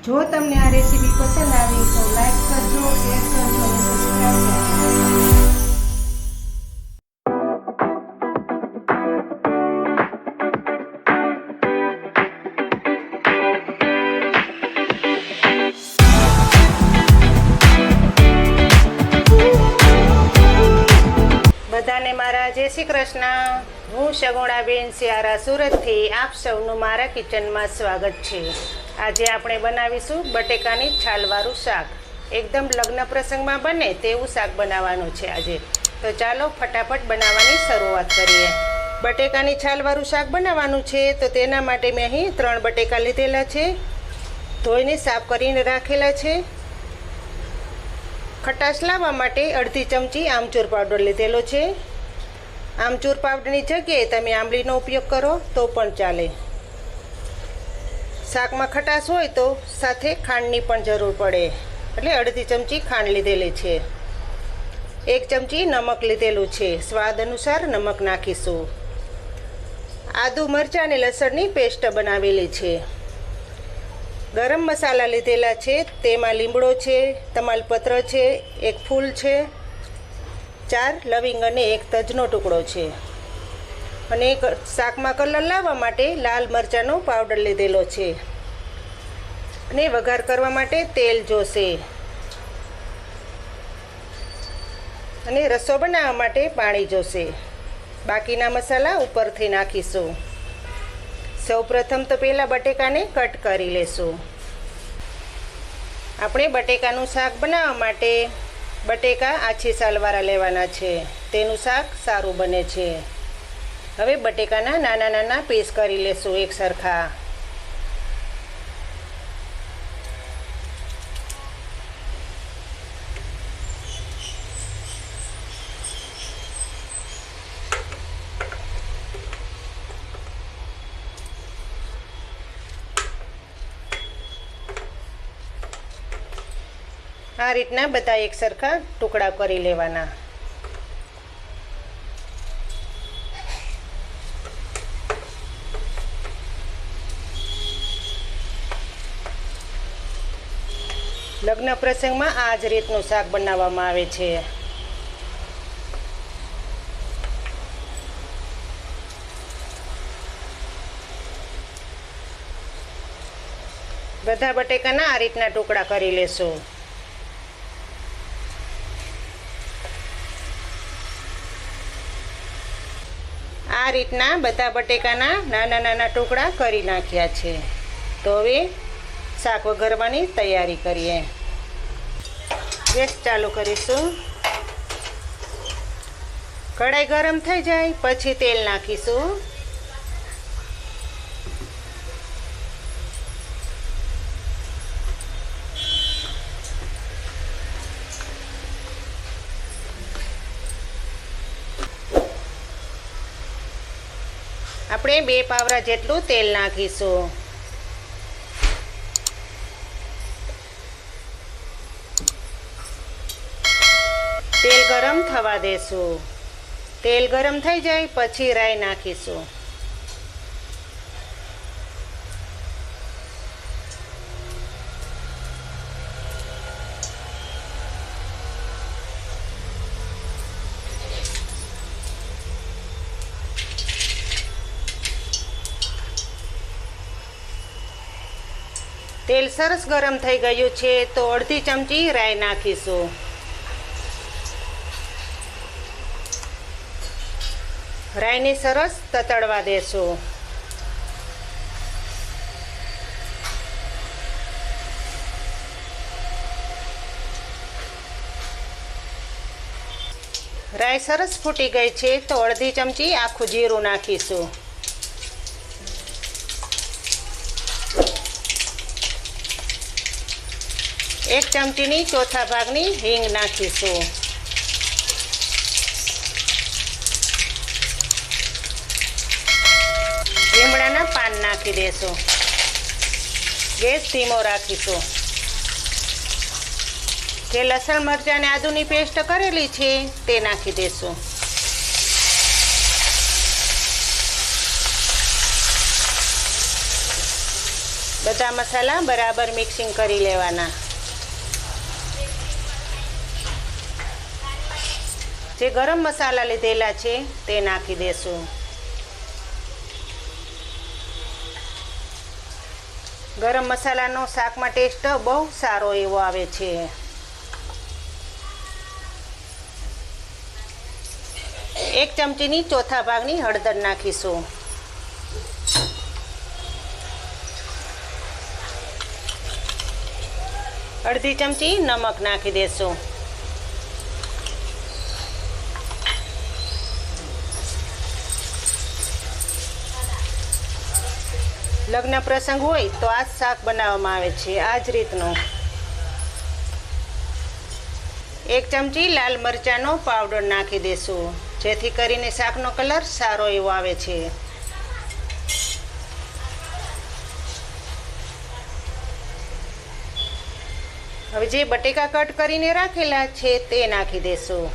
જો તમને આ રેસીપી પસંદ આવી તો લાઈક કરજો, શેર કરજો અને સબસ્ક્રાઈબ કરજો. બધાને મારા જય શ્રી કૃષ્ણ. હું શગુણાબેન સિયારા સુરતથી આપ સૌનું મારા કિચનમાં સ્વાગત છે. આજે આપણે બનાવીશું બટેકાની છાલવાળું શાક. એકદમ લગ્ન પ્રસંગમાં બને તેવું શાક બનાવવાનું છે આજે. તો ચાલો ફટાફટ બનાવવાની શરૂઆત કરીએ. બટેકાની છાલવાળું શાક બનાવવાનું છે તો તેના માટે મેં અહીં 3 બટેકા લીધેલા છે. ધોઈને સાફ કરીને રાખેલા છે. ખટાશ લાવવા માટે અડધી ચમચી આમચૂર પાવડર લીધેલો છે. આમચૂર પાવડરની જગ્યાએ તમે આંબલીનો ઉપયોગ કરો તો પણ ચાલે. શાકમાં ખટાશ હોય તો સાથે ખાંડની પણ જરૂર પડે, એટલે અડધી ચમચી ખાંડ લીધેલી છે. 1 ચમચી નમક લીધેલું છે. સ્વાદ અનુસાર નમક નાખીશું. આદુ મરચાં અને લસણની પેસ્ટ બનાવેલી છે. ગરમ મસાલા લીધેલા છે. તેમાં લીમડો છે, તમાલપત્ર છે, 1 ફૂલ છે, 4 લવિંગ અને 1 તજનો ટુકડો છે. અને શાકમાં કલર લાવવા માટે લાલ મરચાંનો પાવડર લીધેલો છે. અને વઘાર કરવા માટે તેલ જોશે. અને રસો બનાવવા માટે પાણી જોશે. બાકીના મસાલા ઉપરથી નાખીશું. સૌપ્રથમ તો પહેલાં બટેકાને કટ કરી લેશું. આપણે બટેકાનું શાક બનાવવા માટે બટેકા આછી સાલવાળા લેવાના છે. તેનું શાક સારું બને છે. હવે બટેકાના નાના નાના પીસ કરી લેશું એક સરખા. આ રીતના બધા એક સરખા ટુકડા કરી લેવાના. લગ્ન પ્રસંગમાં આ જ રીતનું શાક બનાવવામાં આવે છે. બધા બટેકાના આ રીતના ટુકડા કરી લેશું. આ રીતના બધા બટેકાના નાના નાના ટુકડા કરી નાખ્યા છે. તો હવે શાક વઘારવાની તૈયારી કરીએ. ગેસ ચાલુ કરીશું. કઢાઈ ગરમ થઈ જાય પછી તેલ નાખીશું. આપણે 2 પાવરા જેટલું તેલ નાખીશું. તેલ ગરમ થવા દેશું. તેલ ગરમ થઈ જાય પછી રાઈ નાખીશું. તેલ સરસ ગરમ થઈ ગયું છે તો અડધી ચમચી રાઈ નાખીશું. રાઈને સરસ તતડવા દેશું. રાઈ સરસ ફૂટી ગઈ છે તો અડધી ચમચી આખું જીરું નાખીશું. એક ચમચીની ચોથા ભાગની હિંગ નાખીશું. લીમડાના પાન નાખી દેશું. ગેસ ધીમો રાખીશું. જે લસણ મરચાં અને આદુની પેસ્ટ કરેલી છે તે નાખી દેશું. બધા મસાલા બરાબર મિક્સિંગ કરી લેવાના. જે ગરમ મસાલા લીધેલા છે તે નાખી દેશું. ગરમ મસાલાનો શાકમાં ટેસ્ટ બહુ સારો એવો આવે છે. એક ચમચીની ચોથા ભાગની હળદર નાખીશું. અડધી ચમચી નમક નાખી દેશું. લગ્ન પ્રસંગ હોય તો આ જ શાક બનાવવામાં આવે છે, આ જ રીતનું. એક ચમચી લાલ મરચાંનો પાવડર નાખી દેશું, જેથી કરીને શાકનો કલર સારો એવો આવે છે. હવે જે બટેકા કટ કરીને રાખેલા છે તે નાખી દેશું.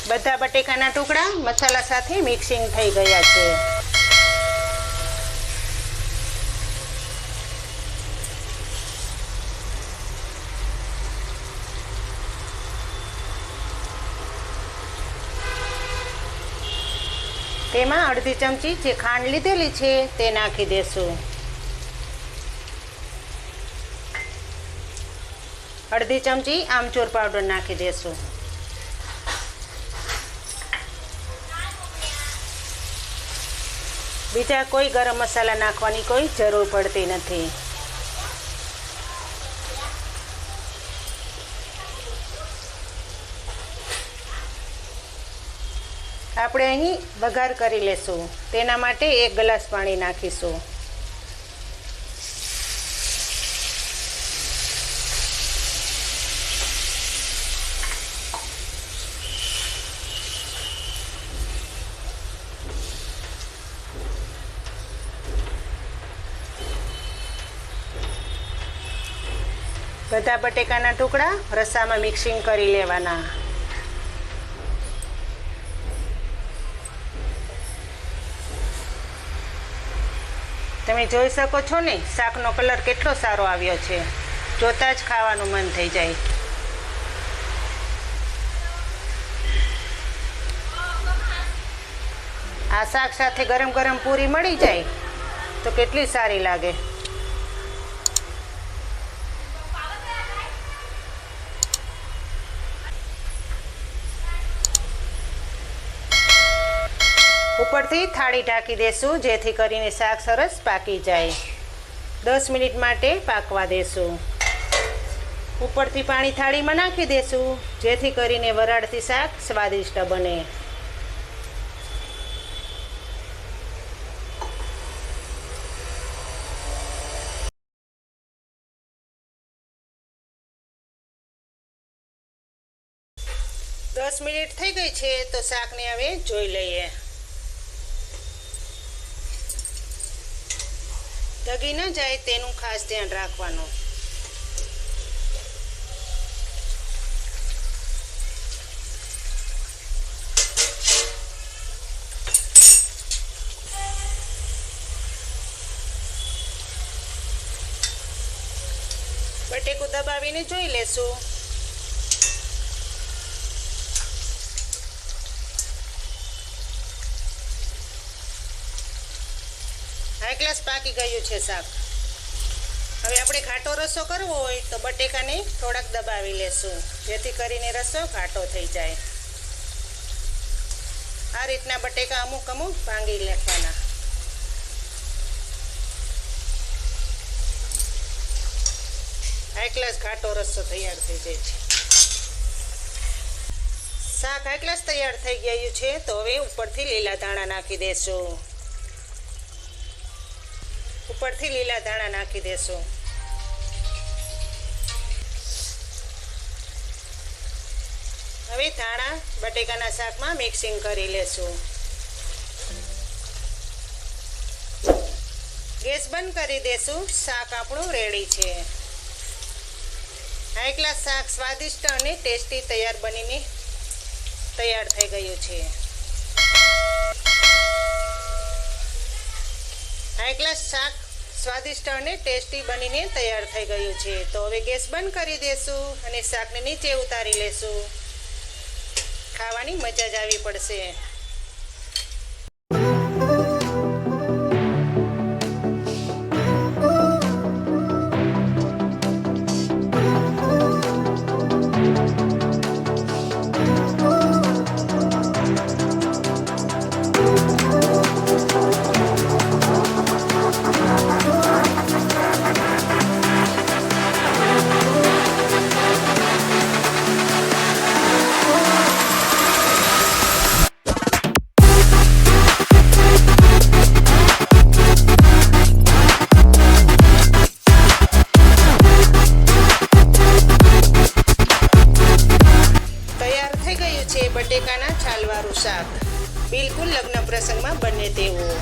બધા બટેકાના ટુકડા મસાલા સાથે મિક્સિંગ થઈ ગયા છે. તેમાં અડધી ચમચી જે ખાંડ લીધેલી છે તે નાખી દેશું. અડધી ચમચી આમચૂર પાવડર નાખી દેશું. બીજા કોઈ ગરમ મસાલા નાખવાની કોઈ જરૂર પડતી નથી. આપણે અહીં વઘાર કરી લેશું. તેના માટે 1 ગ્લાસ પાણી નાખીશું. બધા બટેકાના ટુકડા રસામાં મિક્સિંગ કરી લેવાના. તમે જોઈ શકો છો ને, શાકનો કલર કેટલો સારો આવ્યો છે. જોતા જ ખાવાનું મન થઈ જાય. આ શાક સાથે ગરમ ગરમ પૂરી મળી જાય તો કેટલી સારી લાગે. ઉપરથી થાળી ઢાંકી દેશું, જેથી કરીને શાક સરસ પાકી જાય. 10 મિનિટ માટે પાકવા દેશું. ઉપરથી પાણી થાળીમાં નાખી દેશું, જેથી કરીને વરાળથી શાક સ્વાદિષ્ટ બને. દસ મિનિટ થઈ ગઈ છે તો શાકને હવે જોઈ લઈએ. દગી ન જાય તેનું ખાસ ધ્યાન રાખવાનું. બટેકું દબાવીને જોઈ લેશું. એક ગ્લાસ પાકી ગયું છે શાક. હવે આપણે ઘાટો રસો કરવો હોય તો બટેકાને થોડાક દબાવી લેશું, જેથી કરીને રસો ઘાટો થઈ જાય. આ રીતના બટેકા અમુક ભાંગી લેવાના. એક ગ્લાસ ઘાટો રસો તૈયાર થઈ જાય છે. શાક એક ગ્લાસ તૈયાર થઈ ગયું છે તો હવે ઉપરથી લીલા ધાણા નાખી દેશું. ઉપરથી લીલા ધાણા નાખી દેશું. હવે ધાણા બટેકાના શાકમાં મિક્સિંગ કરી લેશું. ગેસ બંધ કરી દેશું. શાક આપણું રેડી છે. આ એકલા શાક સ્વાદિષ્ટ અને ટેસ્ટી તૈયાર થઈ ગયું છે. આ એકલા શાક સ્વાદિષ્ટ અને ટેસ્ટી બનીને તૈયાર થઈ ગયું છે. તો હવે ગેસ બંધ કરી દેશું અને શાકને નીચે ઉતારી લેશું. ખાવાની મજા જ આવી પડશે. બટેકાના છાલવાળું શાક બિલકુલ લગ્ન પ્રસંગમાં બને તેવું.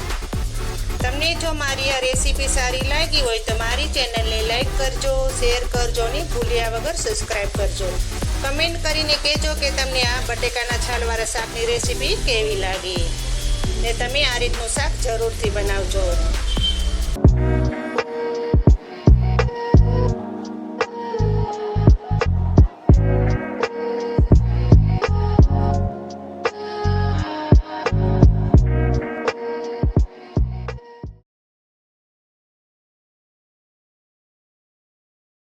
તમને જો મારી આ રેસીપી સારી લાગી હોય તો મારી ચેનલને લાઈક કરજો, શેર કરજો અને ભૂલ્યા વગર સબસ્ક્રાઈબ કરજો. કમેન્ટ કરીને કહેજો કે તમને આ બટેકાના છાલવાળા શાકની રેસીપી કેવી લાગી ને તમે આ રીતનું શાક જરૂરથી બનાવજો.